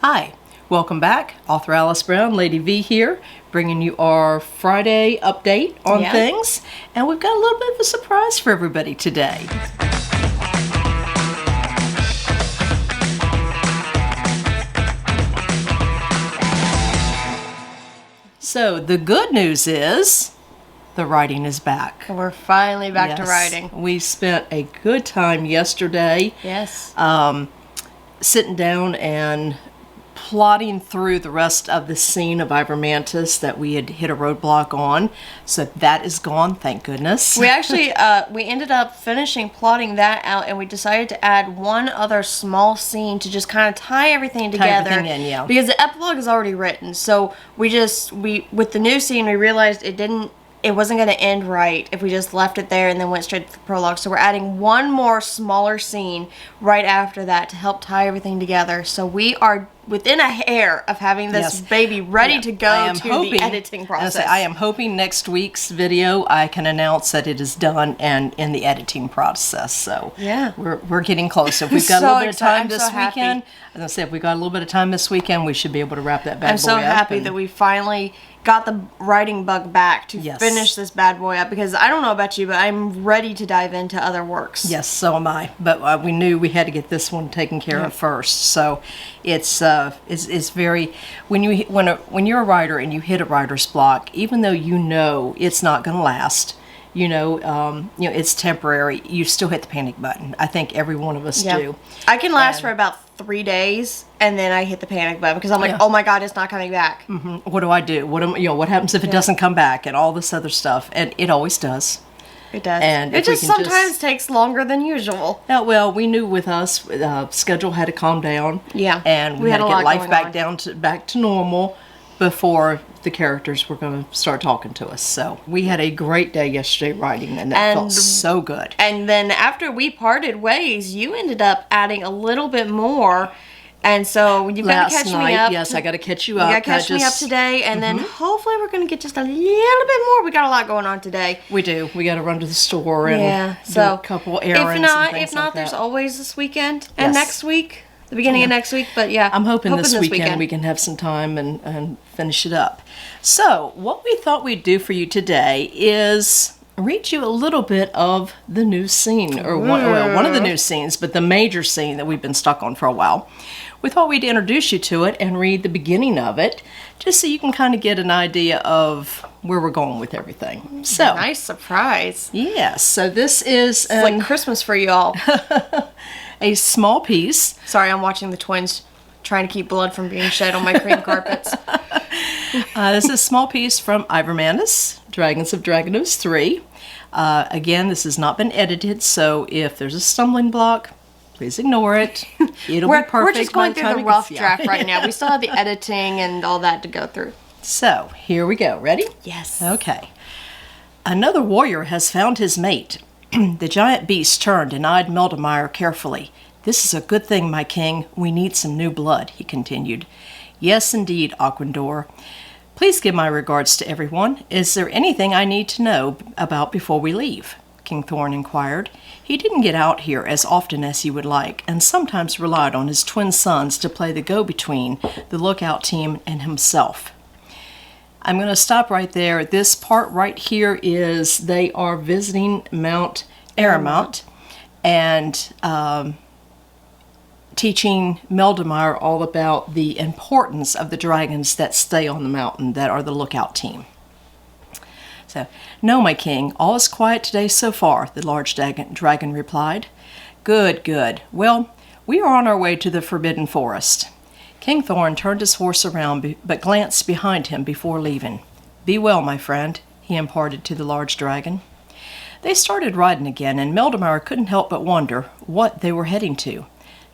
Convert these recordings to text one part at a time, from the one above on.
Hi, welcome back. Author Alice Brown, Lady V here, bringing you our Friday update on things. And we've got a little bit of a surprise for everybody today. So the good news is the writing is back. We're finally back to writing. We spent a good time yesterday. Yes. Sitting down and plotting through the rest of the scene of Ivermantis that we had hit a roadblock on. So that is gone, thank goodness. We actually, we ended up finishing plotting that out, and we decided to add one other small scene to just kind of tie everything together. Tie everything in, Because the epilogue is already written. So with the new scene, we realized it wasn't going to end right if we just left it there and then went straight to the prologue. So we're adding one more smaller scene right after that to help tie everything together. So we are within a hair of having this baby ready to go to the editing process. I am hoping next week's video I can announce that it is done and in the editing process. So we're getting close. If we've got a little bit of time this weekend, as I said, if we've got a little bit of time this weekend, we should be able to wrap that bad boy up. I'm so happy that we finally got the writing bug back to finish this bad boy up, because I don't know about you, but I'm ready to dive into other works. Yes, so am I. But we knew we had to get this one taken care of first. So it's very when you're a writer and you hit a writer's block, even though you know it's not going to last. It's temporary. You still hit the panic button. I think every one of us do. I can last for about 3 days, and then I hit the panic button because I'm like, oh my god, it's not coming back. Mm-hmm. What do I do? What happens if it doesn't come back, and all this other stuff? And it always does. It does. And it just sometimes takes longer than usual. Well, we knew with us, schedule had to calm down. Yeah, and we had to get life back to normal before the characters were going to start talking to us. So we had a great day yesterday writing, and that felt so good. And then after we parted ways, you ended up adding a little bit more. And so you've got to catch me up. Yes, I got to catch you up. You got to catch me up today, and then hopefully we're going to get just a little bit more. We got a lot going on today. We do. We got to run to the store and do a couple errands. If not, there's always this weekend and next week. The beginning of next week, but I'm hoping this weekend we can have some time and finish it up. So, what we thought we'd do for you today is read you a little bit of the new scene, or one of the new scenes, but the major scene that we've been stuck on for a while. We thought we'd introduce you to it and read the beginning of it, just so you can kind of get an idea of where we're going with everything. So, nice surprise. Yes, so this is it's like Christmas for y'all. A small piece. Sorry, I'm watching the twins trying to keep blood from being shed on my cream carpets. This is a small piece from Ivermantis, Dragons of Dragonos 3. Again, this has not been edited, so if there's a stumbling block, please ignore it. It'll be perfect. We're just going through the rough draft right now. We still have the editing and all that to go through. So, here we go. Ready? Yes. Okay. Another warrior has found his mate. The giant beast turned and eyed Meldemeyer carefully. "This is a good thing, my king. We need some new blood," he continued. "Yes, indeed, Aquindor. Please give my regards to everyone. Is there anything I need to know about before we leave?" King Thorn inquired. He didn't get out here as often as he would like, and sometimes relied on his twin sons to play the go-between, the lookout team, and himself. I'm going to stop right there. This part right here is they are visiting Mount Aramount and teaching Meldemeyer all about the importance of the dragons that stay on the mountain, that are the lookout team. So, "No, my king, all is quiet today so far," the large dragon replied. Good, good. Well, we are on our way to the Forbidden Forest." King Thorn turned his horse around, but glanced behind him before leaving. "Be well, my friend," he imparted to the large dragon. They started riding again, and Meldemeyer couldn't help but wonder what they were heading to.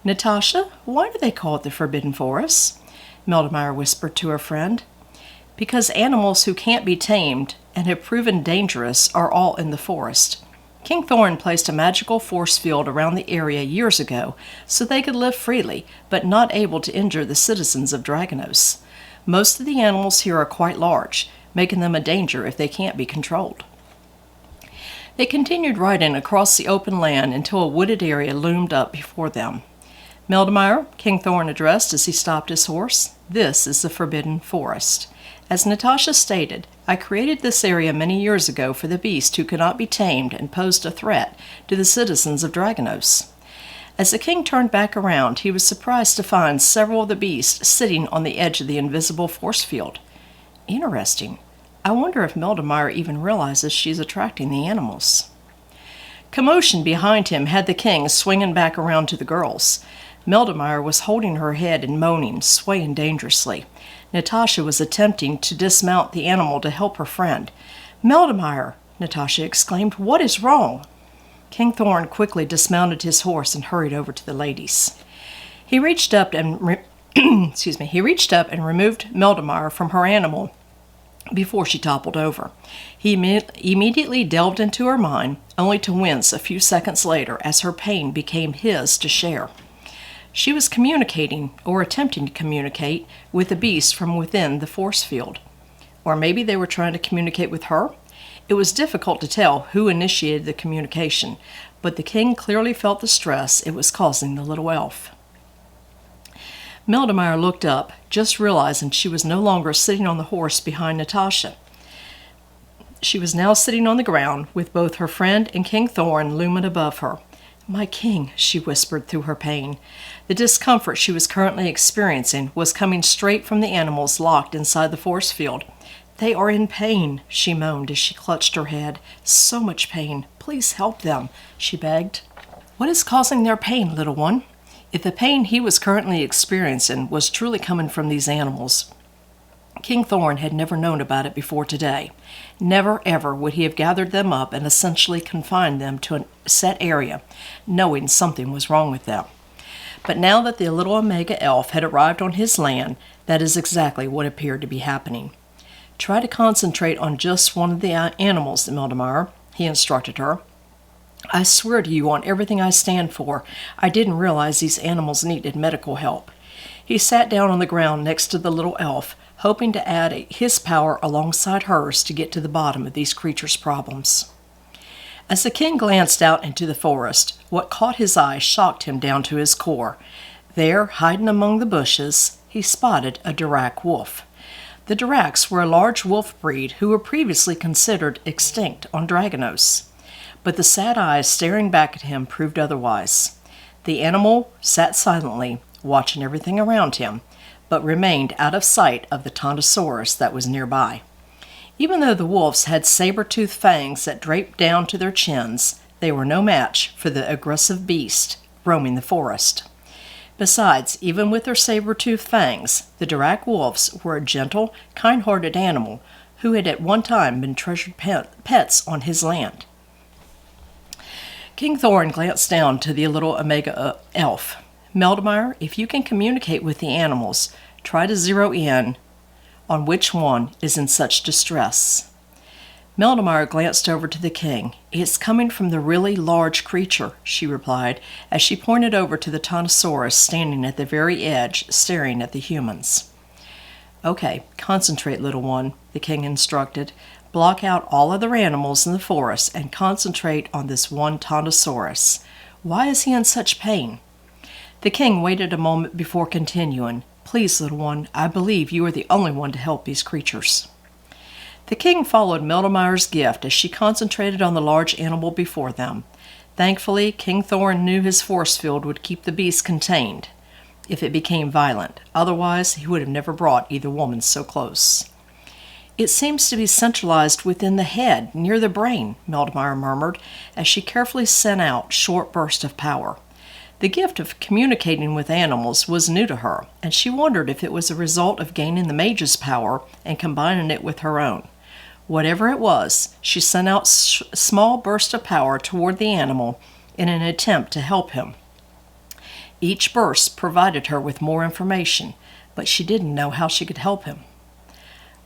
"Natasha, why do they call it the Forbidden Forest?" Meldemeyer whispered to her friend. "Because animals who can't be tamed and have proven dangerous are all in the forest. King Thorn placed a magical force field around the area years ago so they could live freely, but not able to injure the citizens of Dragonos. Most of the animals here are quite large, making them a danger if they can't be controlled." They continued riding across the open land until a wooded area loomed up before them. Meldemeier, King Thorn addressed as he stopped his horse, this is the Forbidden Forest. As Natasha stated, I created this area many years ago for the beast who could not be tamed and posed a threat to the citizens of Draganos. As the king turned back around, he was surprised to find several of the beasts sitting on the edge of the invisible force field. Interesting. I wonder if Meldemeier even realizes she's attracting the animals. Commotion behind him had the king swinging back around to the girls. Meldemeier was holding her head and moaning, swaying dangerously. Natasha was attempting to dismount the animal to help her friend. "Meldemeier!" Natasha exclaimed. "What is wrong?" King Thorn quickly dismounted his horse and hurried over to the ladies. He reached up and removed Meldemeier from her animal before she toppled over. He immediately delved into her mind, only to wince a few seconds later as her pain became his to share. She was communicating, or attempting to communicate, with the beast from within the force field. Or maybe they were trying to communicate with her? It was difficult to tell who initiated the communication, but the king clearly felt the stress it was causing the little elf. Meldemeier looked up, just realizing she was no longer sitting on the horse behind Natasha. She was now sitting on the ground, with both her friend and King Thorn looming above her. "My king," she whispered through her pain. The discomfort she was currently experiencing was coming straight from the animals locked inside the force field. "They are in pain," she moaned as she clutched her head. "So much pain. Please help them," she begged. "What is causing their pain, little one?" If the pain he was currently experiencing was truly coming from these animals, King Thorn had never known about it before today. Never ever would he have gathered them up and essentially confined them to a set area, knowing something was wrong with them. But now that the little Omega elf had arrived on his land, that is exactly what appeared to be happening. "Try to concentrate on just one of the animals, Meldemeier," he instructed her. "I swear to you on everything I stand for, I didn't realize these animals needed medical help." He sat down on the ground next to the little elf, hoping to add his power alongside hers to get to the bottom of these creatures' problems. As the king glanced out into the forest, what caught his eye shocked him down to his core. There, hiding among the bushes, he spotted a Dirac wolf. The Diracs were a large wolf breed who were previously considered extinct on Draganos. But the sad eyes staring back at him proved otherwise. The animal sat silently, watching everything around him, but remained out of sight of the Tontosaurus that was nearby. Even though the wolves had saber-toothed fangs that draped down to their chins, they were no match for the aggressive beast roaming the forest. Besides, even with their saber-toothed fangs, the Dirac wolves were a gentle, kind-hearted animal who had at one time been treasured pets on his land. King Thorn glanced down to the little Omega elf. "Meldemeier, if you can communicate with the animals, try to zero in on which one is in such distress." Meldemeier glanced over to the king. "It's coming from the really large creature," she replied, as she pointed over to the Tontosaurus standing at the very edge, staring at the humans. "Okay, concentrate, little one," the king instructed. "Block out all other animals in the forest and concentrate on this one Tontosaurus. Why is he in such pain?" The king waited a moment before continuing. "Please, little one, I believe you are the only one to help these creatures." The king followed Meldemeier's gift as she concentrated on the large animal before them. Thankfully, King Thorn knew his force field would keep the beast contained if it became violent. Otherwise, he would have never brought either woman so close. "It seems to be centralized within the head, near the brain," Meldemeier murmured, as she carefully sent out short bursts of power. The gift of communicating with animals was new to her, and she wondered if it was a result of gaining the mage's power and combining it with her own. Whatever it was, she sent out small bursts of power toward the animal in an attempt to help him. Each burst provided her with more information, but she didn't know how she could help him.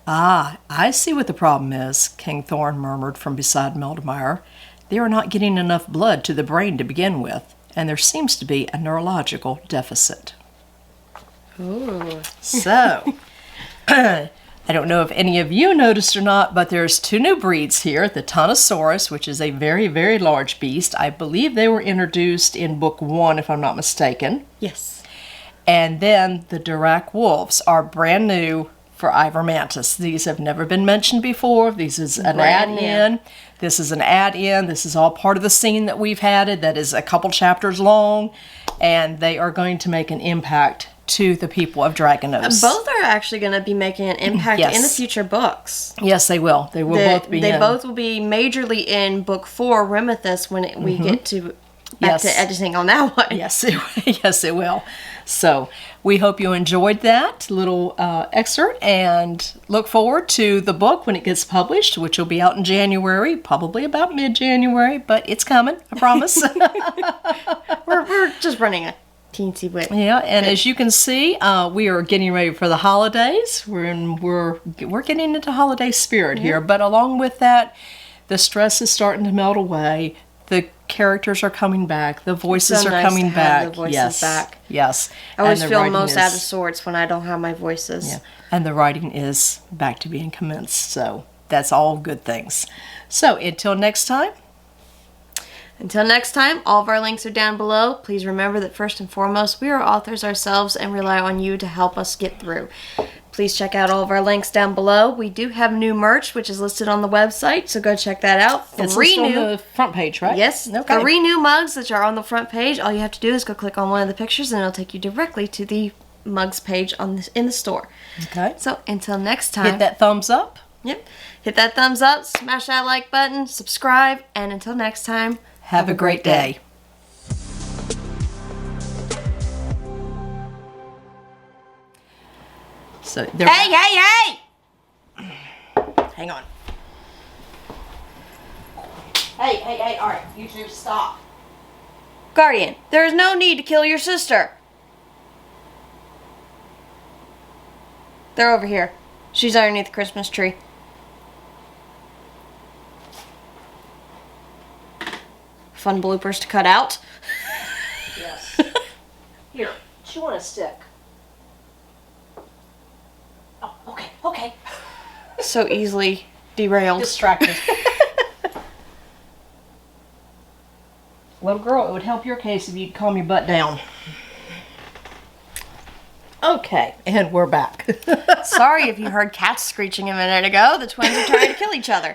"Ah, I see what the problem is," King Thorn murmured from beside Meldemeier. "They are not getting enough blood to the brain to begin with, and there seems to be a neurological deficit." Ooh. So, I don't know if any of you noticed or not, but there's 2 new breeds here. The Tanosaurus, which is a very, very large beast. I believe they were introduced in book 1, if I'm not mistaken. Yes. And then the Dirac wolves are brand new for Ivor Mantis. These have never been mentioned before. This is an add-in. This is an add-in. This is all part of the scene that we've added that is a couple chapters long, and they are going to make an impact to the people of Dragonos. Both are actually going to be making an impact Yes. in the future books. Yes, they will. They will both be They in. both will be majorly in book 4, Remethus, when we get to back to editing on that one. Yes, yes, it will. So we hope you enjoyed that little excerpt and look forward to the book when it gets published, which will be out in January, probably about mid-January, but it's coming, I promise. We're just running a teensy bit. Yeah, and as you can see, we are getting ready for the holidays. We're getting into holiday spirit here, but along with that, the stress is starting to melt away. The characters are coming back. The voices So are nice coming to have back. the voices Yes, back. yes. I always And the feel writing most is- out of sorts when I don't have my voices. Yeah, and the writing is back to being commenced. So that's all good things. So until next time. Until next time, all of our links are down below. Please remember that first and foremost, we are authors ourselves and rely on you to help us get through. Please check out all of our links down below. We do have new merch, which is listed on the website, so go check that out. It's listed on the front page, right? Yes, Okay. 3 new mugs that are on the front page. All you have to do is go click on one of the pictures, and it'll take you directly to the mugs page in the store. Okay. So until next time, Hit that thumbs up. Yep, hit that thumbs up, smash that like button, subscribe, and until next time, Have a great day. So there. Hey! Hang on. Hey, all right, you two stop. Guardian, there is no need to kill your sister. They're over here. She's underneath the Christmas tree. Fun bloopers to cut out. Yes. Here, chew on a stick. Oh, okay. So easily derailed. Distracted. Little girl, it would help your case if you'd calm your butt down. Okay, and we're back. Sorry if you heard cats screeching a minute ago. The twins are trying to kill each other.